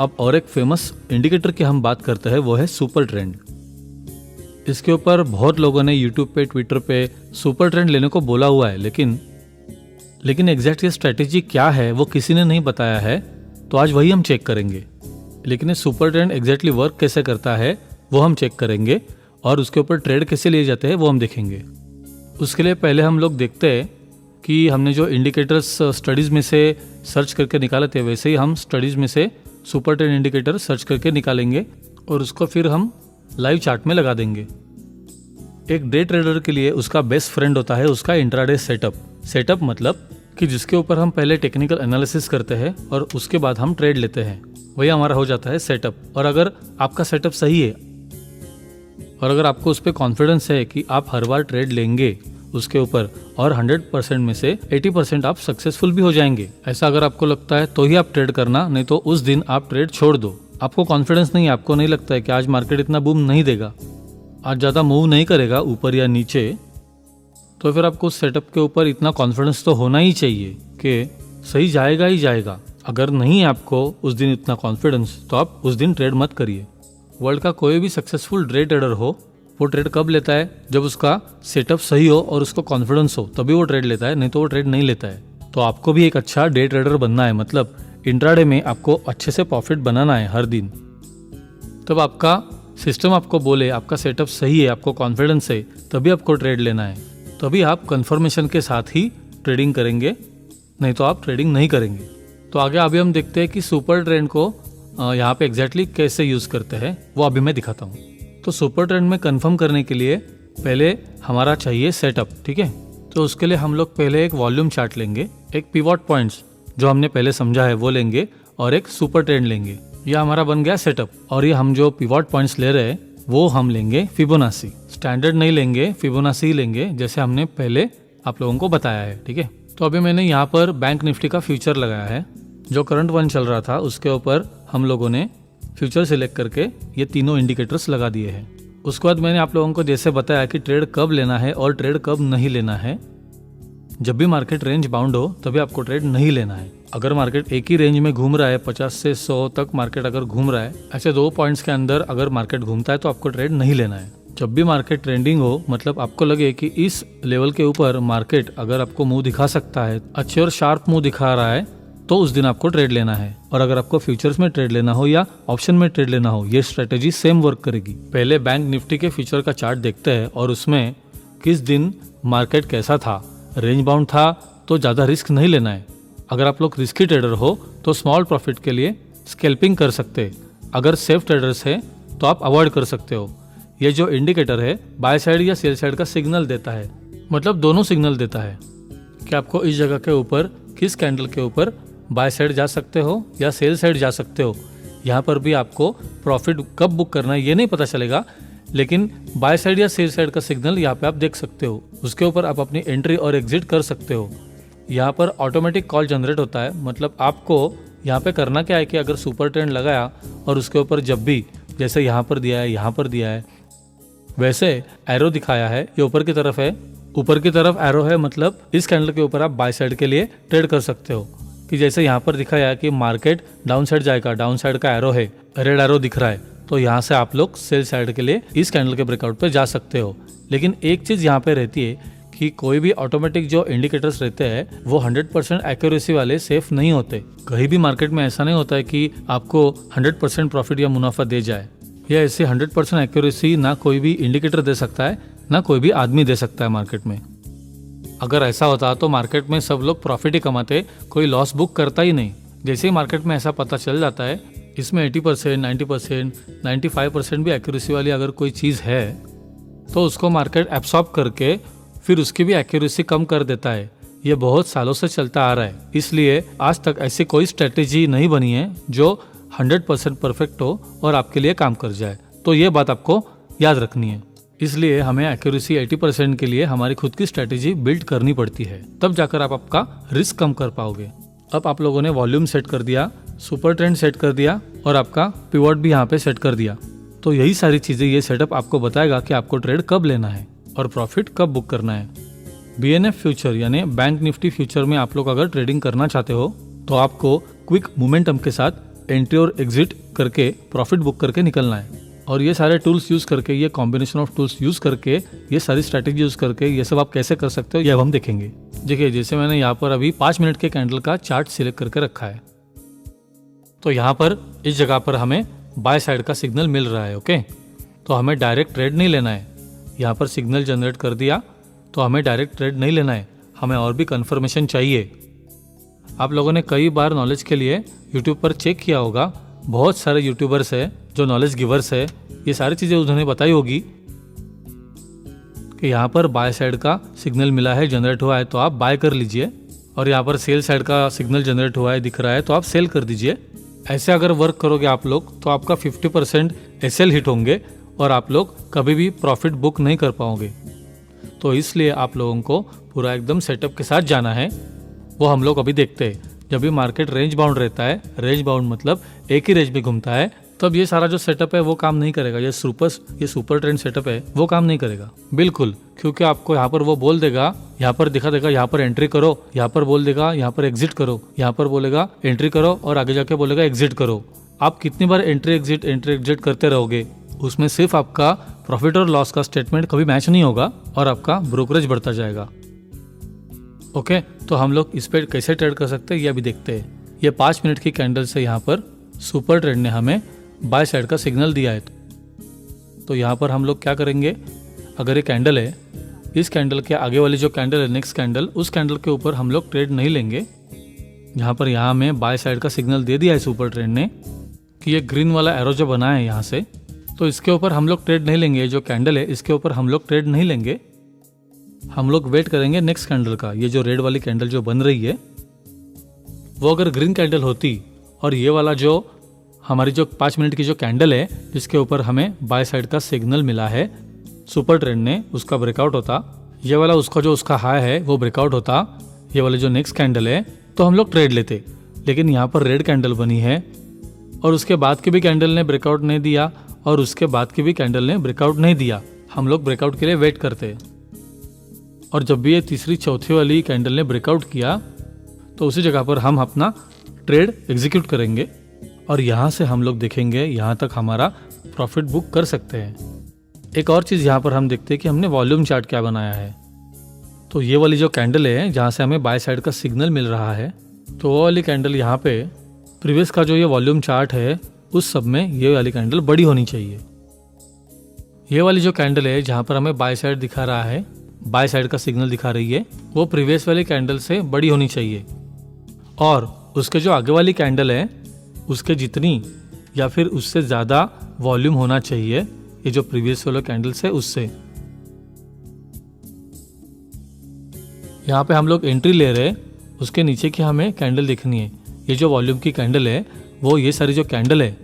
अब और एक फेमस इंडिकेटर की हम बात करते हैं, वो है सुपर ट्रेंड। इसके ऊपर बहुत लोगों ने यूट्यूब पे, ट्विटर पे सुपर ट्रेंड लेने को बोला हुआ है, लेकिन एग्जैक्ट ये स्ट्रेटेजी क्या है वो किसी ने नहीं बताया है, तो आज वही हम चेक करेंगे। लेकिन ये सुपर ट्रेंड एग्जैक्टली वर्क कैसे करता है वो हम चेक करेंगे, और उसके ऊपर ट्रेड कैसे लिए जाते हैं वो हम देखेंगे। उसके लिए पहले हम लोग देखते हैं कि हमने जो इंडिकेटर्स स्टडीज़ में से सर्च करके निकाले थे, वैसे ही हम स्टडीज़ में से सुपर ट्रेंड इंडिकेटर सर्च करके निकालेंगे और उसको फिर हम लाइव चार्ट में लगा देंगे। एक डे ट्रेडर के लिए उसका बेस्ट फ्रेंड होता है उसका इंट्राडे सेटअप मतलब कि जिसके ऊपर हम पहले टेक्निकल एनालिसिस करते हैं और उसके बाद हम ट्रेड लेते हैं, वही हमारा हो जाता है सेटअप। और अगर आपका सेटअप सही है और अगर आपको उस पर कॉन्फिडेंस है कि आप हर बार ट्रेड लेंगे उसके ऊपर और 100% में से 80% आप सक्सेसफुल भी हो जाएंगे, ऐसा अगर आपको लगता है तो ही आप ट्रेड करना, नहीं तो उस दिन आप ट्रेड छोड़ दो। आपको कॉन्फिडेंस नहीं है, आपको नहीं लगता है कि आज मार्केट इतना बूम नहीं देगा, आज ज़्यादा मूव नहीं करेगा ऊपर या नीचे, तो फिर आपको उस सेटअप के ऊपर इतना कॉन्फिडेंस तो होना ही चाहिए कि सही जाएगा ही जाएगा। अगर नहीं है आपको उस दिन इतना कॉन्फिडेंस, तो आप उस दिन ट्रेड मत करिए। वर्ल्ड का कोई भी सक्सेसफुल डे ट्रेडर हो, वो ट्रेड कब लेता है? जब उसका सेटअप सही हो और उसको कॉन्फिडेंस हो, तभी वो ट्रेड लेता है, नहीं तो वो ट्रेड नहीं लेता है। तो आपको भी एक अच्छा डे ट्रेडर बनना है, मतलब इंट्राडे में आपको अच्छे से प्रॉफिट बनाना है हर दिन। तब आपका सिस्टम आपको बोले आपका सेटअप सही है, आपको कॉन्फिडेंस है, तभी आपको ट्रेड लेना है, तभी आप कंफर्मेशन के साथ ही ट्रेडिंग करेंगे, नहीं तो आप ट्रेडिंग नहीं करेंगे। तो आगे अभी हम देखते हैं कि सुपर ट्रेंड को यहाँ पे एग्जैक्टली कैसे यूज़ करते हैं, वो अभी मैं दिखाता हूँ। तो सुपर ट्रेंड में कंफर्म करने के लिए पहले हमारा चाहिए सेटअप, ठीक है। तो उसके लिए हम लोग पहले एक वॉल्यूम चार्ट लेंगे, एक पिवट पॉइंट्स जो हमने पहले समझा है वो लेंगे, और एक सुपर ट्रेंड लेंगे। यह हमारा बन गया सेटअप। और ये हम जो पिवट पॉइंट्स ले रहे हैं वो हम लेंगे फिबोनाची, स्टैंडर्ड नहीं लेंगे, फिबोनाची ही लेंगे, जैसे हमने पहले आप लोगों को बताया है, ठीक है। तो अभी मैंने यहाँ पर बैंक निफ्टी का फ्यूचर लगाया है, जो करंट वन चल रहा था उसके ऊपर हम लोगों ने फ्यूचर सिलेक्ट करके ये तीनों इंडिकेटर्स लगा दिए हैं। उसके बाद मैंने आप लोगों को जैसे बताया कि ट्रेड कब लेना है और ट्रेड कब नहीं लेना है। जब भी मार्केट रेंज बाउंड हो तभी आपको ट्रेड नहीं लेना है। अगर मार्केट एक ही रेंज में घूम रहा है, 50 से 100 तक मार्केट अगर घूम रहा है, ऐसे 2 पॉइंट्स के अंदर अगर मार्केट घूमता है तो आपको ट्रेड नहीं लेना है। जब भी मार्केट ट्रेंडिंग हो, मतलब आपको लगे कि इस लेवल के ऊपर मार्केट अगर आपको मुंह दिखा सकता है, अच्छे और शार्प मुंह दिखा रहा है, तो उस दिन आपको ट्रेड लेना है। और अगर आपको फ्यूचर्स में ट्रेड लेना हो या ऑप्शन में ट्रेड लेना हो, ये स्ट्रेटेजी सेम वर्क करेगी। पहले बैंक निफ्टी के फ्यूचर का चार्ट देखते हैं और उसमें किस दिन मार्केट कैसा था, रेंज बाउंड था तो ज़्यादा रिस्क नहीं लेना है। अगर आप लोग रिस्की ट्रेडर हो तो स्मॉल प्रॉफिट के लिए स्कैल्पिंग कर सकते हैं। अगर सेफ ट्रेडर्स है तो आप अवॉइड कर सकते हो। ये जो इंडिकेटर है बाय साइड या सेल साइड का सिग्नल देता है, मतलब दोनों सिग्नल देता है कि आपको इस जगह के ऊपर, किस कैंडल के ऊपर बाय साइड जा सकते हो या सेल साइड जा सकते हो। यहाँ पर भी आपको प्रॉफिट कब बुक करना है ये नहीं पता चलेगा, लेकिन बाय साइड या सेल साइड का सिग्नल यहाँ पे आप देख सकते हो। उसके ऊपर आप अपनी एंट्री और एग्जिट कर सकते हो। यहाँ पर ऑटोमेटिक कॉल जनरेट होता है, मतलब आपको यहाँ पे करना क्या है कि अगर सुपर ट्रेंड लगाया और उसके ऊपर जब भी, जैसे यहाँ पर दिया है, यहाँ पर दिया है, वैसे एरो दिखाया है, ये ऊपर की तरफ है, ऊपर की तरफ एरो है, मतलब इस कैंडल के ऊपर आप बाय साइड के लिए ट्रेड कर सकते हो। कि जैसे यहाँ पर दिखाया है कि मार्केट डाउन साइड जाएगा, डाउन साइड का एरो है, रेड एरो दिख रहा है, तो यहाँ से आप लोग सेल साइड के लिए इस कैंडल के ब्रेकआउट पे जा सकते हो। लेकिन एक चीज़ यहाँ पे रहती है कि कोई भी ऑटोमेटिक जो इंडिकेटर्स रहते हैं वो 100% एक्यूरेसी वाले सेफ नहीं होते। कहीं भी मार्केट में ऐसा नहीं होता है कि आपको 100% प्रॉफिट या मुनाफा दे जाए। या ऐसे 100% एक्यूरेसी ना कोई भी इंडिकेटर दे सकता है, ना कोई भी आदमी दे सकता है मार्केट में। अगर ऐसा होता तो मार्केट में सब लोग प्रॉफिट ही कमाते, कोई लॉस बुक करता ही नहीं। जैसे ही मार्केट में ऐसा पता चल जाता है इसमें 80%, 90%, 95% भी एक्यूरेसी वाली अगर कोई चीज़ है तो उसको मार्केट एब्सॉर्ब करके फिर उसकी भी एक्यूरेसी कम कर देता है। ये बहुत सालों से चलता आ रहा है, इसलिए आज तक ऐसी कोई स्ट्रेटेजी नहीं बनी है जो 100% परफेक्ट हो और आपके लिए काम कर जाए। तो ये बात आपको याद रखनी है। इसलिए हमें एक्यूरेसी 80% के लिए हमारी खुद की स्ट्रेटेजी बिल्ड करनी पड़ती है, तब जाकर आप आपका रिस्क कम कर पाओगे। अब आप लोगों ने वॉल्यूम सेट कर दिया, सुपर ट्रेंड सेट कर दिया और आपका पिवट भी यहाँ पे सेट कर दिया। तो यही सारी चीजें, ये सेटअप आपको बताएगा कि आपको ट्रेड कब लेना है और प्रॉफिट कब बुक करना है। BNF फ्यूचर यानी बैंक निफ्टी फ्यूचर में आप लोग अगर ट्रेडिंग करना चाहते हो तो आपको क्विक मोमेंटम के साथ एंट्री और एग्जिट करके प्रॉफिट बुक करके निकलना है। और ये सारे टूल्स यूज़ करके, ये कॉम्बिनेशन ऑफ टूल्स यूज़ करके, ये सारी स्ट्रैटेजी यूज़ करके ये सब आप कैसे कर सकते हो ये अब हम देखेंगे। देखिए, जैसे मैंने यहाँ पर अभी 5 मिनट के कैंडल का चार्ट सिलेक्ट करके रखा है, तो यहाँ पर इस जगह पर हमें बाय साइड का सिग्नल मिल रहा है। ओके, तो हमें डायरेक्ट ट्रेड नहीं लेना है। यहाँ पर सिग्नल जनरेट कर दिया तो हमें डायरेक्ट ट्रेड नहीं लेना है, हमें और भी कन्फर्मेशन चाहिए। आप लोगों ने कई बार नॉलेज के लिए यूट्यूब पर चेक किया होगा, बहुत सारे यूट्यूबर्स है जो नॉलेज गिवर्स है, ये सारी चीज़ें उन्होंने बताई होगी कि यहाँ पर बाय साइड का सिग्नल मिला है, जनरेट हुआ है तो आप बाय कर लीजिए, और यहाँ पर सेल साइड का सिग्नल जनरेट हुआ है दिख रहा है तो आप सेल कर दीजिए। ऐसे अगर वर्क करोगे आप लोग तो आपका 50% एसएल हिट होंगे और आप लोग कभी भी प्रॉफिट बुक नहीं कर पाओगे। तो इसलिए आप लोगों को पूरा एकदम सेटअप के साथ जाना है, वो हम लोग अभी देखते हैं। जब भी मार्केट रेंज बाउंड रहता है, रेंज बाउंड मतलब एक ही रेंज में घूमता है, तब ये सारा जो सेटअप है वो काम नहीं करेगा। ये सुपर ट्रेंड सेटअप है वो काम नहीं करेगा बिल्कुल, क्योंकि आपको यहाँ पर वो बोल देगा, यहाँ पर दिखा देगा यहाँ पर एंट्री करो, यहाँ पर बोल देगा यहाँ पर एग्जिट करो, यहाँ पर बोलेगा एंट्री करो और आगे जाके बोलेगा एग्जिट करो। आप कितनी बार एंट्री एग्जिट करते रहोगे, उसमें सिर्फ आपका प्रॉफिट और लॉस का स्टेटमेंट कभी मैच नहीं होगा और आपका ब्रोकरेज बढ़ता जाएगा। ओके, तो हम लोग इस पर कैसे ट्रेड कर सकते हैं ये अभी देखते हैं। ये 5 मिनट की कैंडल से यहाँ पर सुपर ट्रेंड ने हमें बाय साइड का सिग्नल दिया है, तो यहाँ पर हम लोग क्या करेंगे, अगर ये कैंडल है, इस कैंडल के आगे वाली जो कैंडल है नेक्स्ट कैंडल, उस कैंडल के ऊपर हम लोग ट्रेड नहीं लेंगे। यहाँ हमें बाय साइड का सिग्नल दे दिया है सुपर ट्रेंड ने कि ये ग्रीन वाला एरो जो बना है यहाँ से, तो इसके ऊपर हम लोग ट्रेड नहीं लेंगे। जो कैंडल है इसके ऊपर हम लोग ट्रेड नहीं लेंगे, हम लोग वेट करेंगे नेक्स्ट कैंडल का। ये जो रेड वाली कैंडल जो बन रही है वो अगर ग्रीन कैंडल होती और ये वाला जो हमारी जो 5 मिनट की जो कैंडल है जिसके ऊपर हमें बाय साइड का सिग्नल मिला है सुपर ट्रेंड ने, उसका ब्रेकआउट होता, ये वाला उसका हाई है वो ब्रेकआउट होता, ये वाली जो नेक्स्ट कैंडल है, तो हम लोग ट्रेड लेते। लेकिन यहाँ पर रेड कैंडल बनी है और उसके बाद की भी कैंडल ने ब्रेकआउट नहीं दिया और उसके बाद की भी कैंडल ने ब्रेकआउट नहीं दिया, हम लोग ब्रेकआउट के लिए वेट करते। और जब भी ये तीसरी चौथी वाली कैंडल ने ब्रेकआउट किया तो उसी जगह पर हम अपना ट्रेड एग्जीक्यूट करेंगे और यहाँ से हम लोग देखेंगे, यहाँ तक हमारा प्रॉफिट बुक कर सकते हैं। एक और चीज़ यहाँ पर हम देखते हैं कि हमने वॉल्यूम चार्ट क्या बनाया है। तो ये वाली जो कैंडल है जहाँ से हमें बाय साइड का सिग्नल मिल रहा है, तो वो वाली कैंडल यहाँ पे प्रीवियस का जो ये वॉल्यूम चार्ट है उस सब में ये वाली कैंडल बड़ी होनी चाहिए। ये वाली जो कैंडल है जहाँ पर हमें बाय साइड दिखा रहा है, बाय साइड का सिग्नल दिखा रही है, वो प्रीवियस वाली कैंडल से बड़ी होनी चाहिए और उसके जो आगे वाली कैंडल है उसके जितनी या फिर उससे ज़्यादा वॉल्यूम होना चाहिए ये जो प्रीवियस वाला कैंडल से उससे। यहाँ पे हम लोग एंट्री ले रहे हैं, उसके नीचे की हमें कैंडल देखनी है। ये जो वॉल्यूम की कैंडल है वो ये सारी जो कैंडल है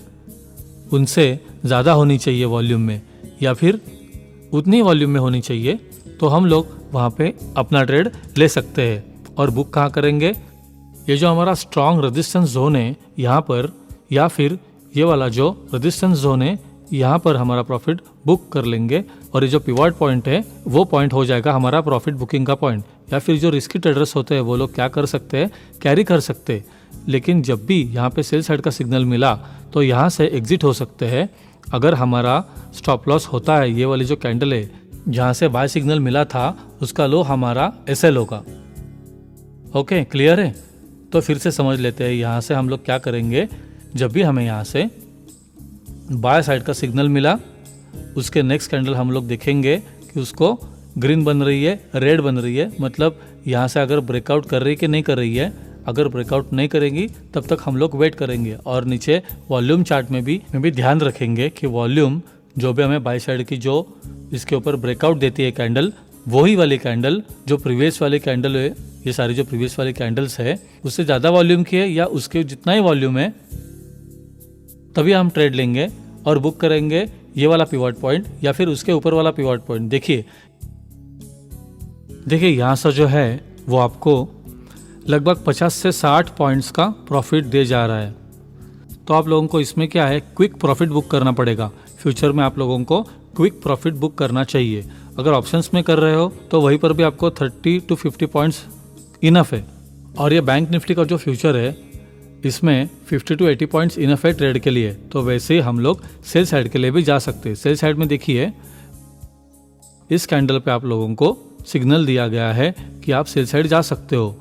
उनसे ज़्यादा होनी चाहिए वॉल्यूम में, या फिर उतनी वॉल्यूम में होनी चाहिए, तो हम लोग वहाँ पे अपना ट्रेड ले सकते हैं। और बुक कहाँ करेंगे, ये जो हमारा स्ट्रॉन्ग रेजिस्टेंस जोन है यहाँ पर, या फिर ये वाला जो रेजिस्टेंस जोन है यहाँ पर हमारा प्रॉफिट बुक कर लेंगे। और ये जो पिवट पॉइंट है वो पॉइंट हो जाएगा हमारा प्रॉफिट बुकिंग का पॉइंट। या फिर जो रिस्की ट्रेडर्स होते हैं वो लोग क्या कर सकते हैं, कैरी कर सकते हैं, लेकिन जब भी यहाँ पे सेल साइड का सिग्नल मिला तो यहाँ से एग्जिट हो सकते हैं। अगर हमारा स्टॉप लॉस होता है, ये वाली जो कैंडल है जहाँ से बाय सिग्नल मिला था उसका लो हमारा एसएल होगा। ओके, क्लियर है? तो फिर से समझ लेते हैं। यहाँ से हम लोग क्या करेंगे, जब भी हमें यहाँ से बाय साइड का सिग्नल मिला उसके नेक्स्ट कैंडल हम लोग देखेंगे कि उसको ग्रीन बन रही है, रेड बन रही है, मतलब यहाँ से अगर ब्रेकआउट कर रही है कि नहीं कर रही है। अगर ब्रेकआउट नहीं करेंगी तब तक हम लोग वेट करेंगे। और नीचे वॉल्यूम चार्ट में भी ध्यान रखेंगे कि वॉल्यूम जो भी हमें बाय साइड की जो इसके ऊपर ब्रेकआउट देती है कैंडल, वही वाली कैंडल जो प्रीवियस वाली कैंडल है, ये सारी जो प्रीवियस वाली कैंडल्स है उससे ज़्यादा वॉल्यूम की है या उसके जितना ही वॉल्यूम है, तभी हम ट्रेड लेंगे और बुक करेंगे ये वाला पिवट पॉइंट या फिर उसके ऊपर वाला पिवट पॉइंट। देखिए यहाँ से जो है वो आपको लगभग 50 से 60 पॉइंट्स का प्रॉफिट दे जा रहा है। तो आप लोगों को इसमें क्या है, क्विक प्रॉफिट बुक करना पड़ेगा। फ्यूचर में आप लोगों को क्विक प्रॉफिट बुक करना चाहिए। अगर ऑप्शंस में कर रहे हो तो वहीं पर भी आपको 30 to 50 पॉइंट्स इनफ है। और ये बैंक निफ्टी का जो फ्यूचर है इसमें 50 to 80 पॉइंट्स इनफ है ट्रेड के लिए। तो वैसे ही हम लोग सेल साइड के लिए भी जा सकते हैं। सेल साइड में देखिए इस कैंडल पे आप लोगों को सिग्नल दिया गया है कि आप सेल साइड जा सकते हो।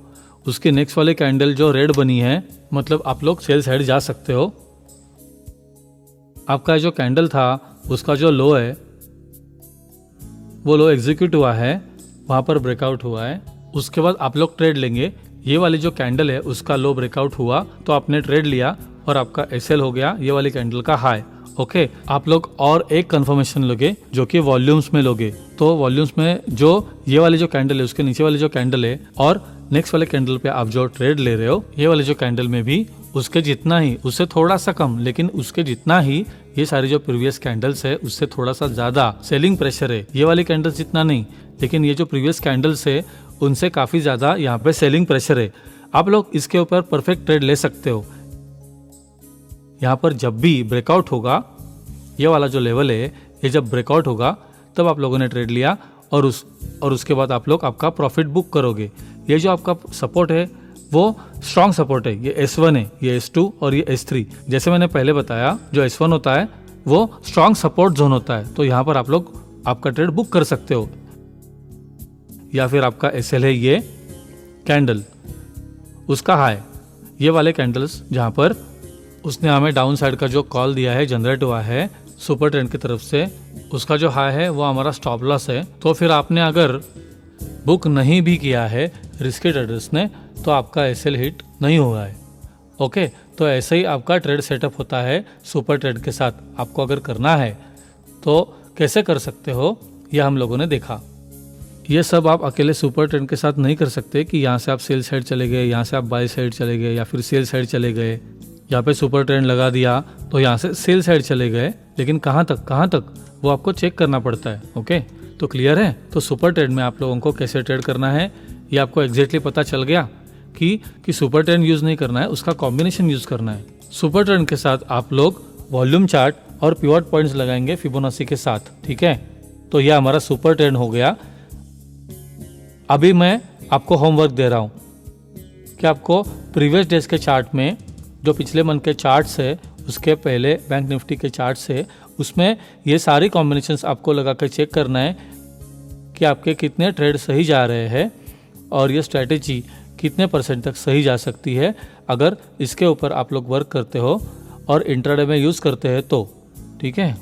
उसके नेक्स्ट वाले कैंडल जो रेड बनी है, मतलब आप लोग सेल साइड जा सकते हो। आपका जो कैंडल था उसका जो लो है वो लो एग्जीक्यूट हुआ है, वहाँ पर ब्रेकआउट हुआ है। उसके बाद आप लोग ट्रेड लेंगे। ये वाली जो कैंडल है उसका लो ब्रेकआउट हुआ तो आपने ट्रेड लिया और आपका एसएल हो गया ये वाली कैंडल का हाई। ओके, आप लोग और एक कंफर्मेशन लोगे जो कि वॉल्यूम्स में लोगे। तो वॉल्यूम्स में जो ये वाली जो कैंडल है उसके नीचे वाली जो कैंडल है और नेक्स्ट वाले कैंडल पे आप जो ट्रेड ले रहे हो ये वाले जो कैंडल में भी उसके जितना ही, उससे थोड़ा सा कम, लेकिन उसके जितना ही ये सारी जो प्रीवियस कैंडल्स है उससे थोड़ा सा ज्यादा सेलिंग प्रेशर है। ये वाली कैंडल्स जितना नहीं, लेकिन ये जो प्रीवियस कैंडल्स है उनसे काफी ज्यादा यहाँ पे सेलिंग प्रेशर है। आप लोग इसके ऊपर परफेक्ट ट्रेड ले सकते हो। यहाँ पर जब भी ब्रेकआउट होगा ये वाला जो लेवल है ये जब ब्रेकआउट होगा तब आप लोगों ने ट्रेड लिया और उसके बाद आप लोग आपका प्रॉफिट बुक करोगे। ये जो आपका सपोर्ट है वो स्ट्रॉन्ग सपोर्ट है। ये S1 है, ये S2 और ये S3। जैसे मैंने पहले बताया जो S1 होता है वो स्ट्रॉन्ग सपोर्ट जोन होता है। तो यहाँ पर आप लोग आपका ट्रेड बुक कर सकते हो। या फिर आपका SL है ये कैंडल, उसका हाई, ये वाले कैंडल्स जहाँ पर उसने हमें डाउन साइड का जो कॉल दिया है, जनरेट हुआ है सुपर ट्रेंड की तरफ से, उसका जो हाई है वो हमारा स्टॉप लॉस है। तो फिर आपने अगर बुक नहीं भी किया है रिस्की ट्रेडर्स ने तो आपका एसएल हिट नहीं हुआ है। ओके, तो ऐसे ही आपका ट्रेड सेटअप होता है सुपर ट्रेड के साथ। आपको अगर करना है तो कैसे कर सकते हो यह हम लोगों ने देखा। ये सब आप अकेले सुपर ट्रेंड के साथ नहीं कर सकते कि यहाँ से आप सेल साइड चले गए, यहाँ से आप बाय साइड चले गए या फिर सेल साइड चले गए। यहाँ पे सुपर ट्रेंड लगा दिया तो यहाँ से सेल साइड चले गए, लेकिन कहाँ तक वो आपको चेक करना पड़ता है। ओके, तो क्लियर है। तो सुपर ट्रेंड में आप लोगों को कैसे ट्रेड करना है ये आपको एग्जैक्टली पता चल गया कि सुपर ट्रेंड यूज नहीं करना है, उसका कॉम्बिनेशन यूज करना है। सुपर ट्रेंड के साथ आप लोग वॉल्यूम चार्ट और पिवट पॉइंट्स लगाएंगे फिबोनाची के साथ। ठीक है, तो यह हमारा सुपर ट्रेंड हो गया। अभी मैं आपको होमवर्क दे रहा हूँ कि आपको प्रीवियस डेज के चार्ट में जो पिछले मंथ के चार्ट्स है उसके पहले बैंक निफ्टी के चार्ट्स है उसमें ये सारी कॉम्बिनेशंस आपको लगा कर चेक करना है कि आपके कितने ट्रेड सही जा रहे हैं और ये स्ट्रैटेजी कितने % तक सही जा सकती है अगर इसके ऊपर आप लोग वर्क करते हो और इंट्राडे में यूज़ करते हैं तो। ठीक है।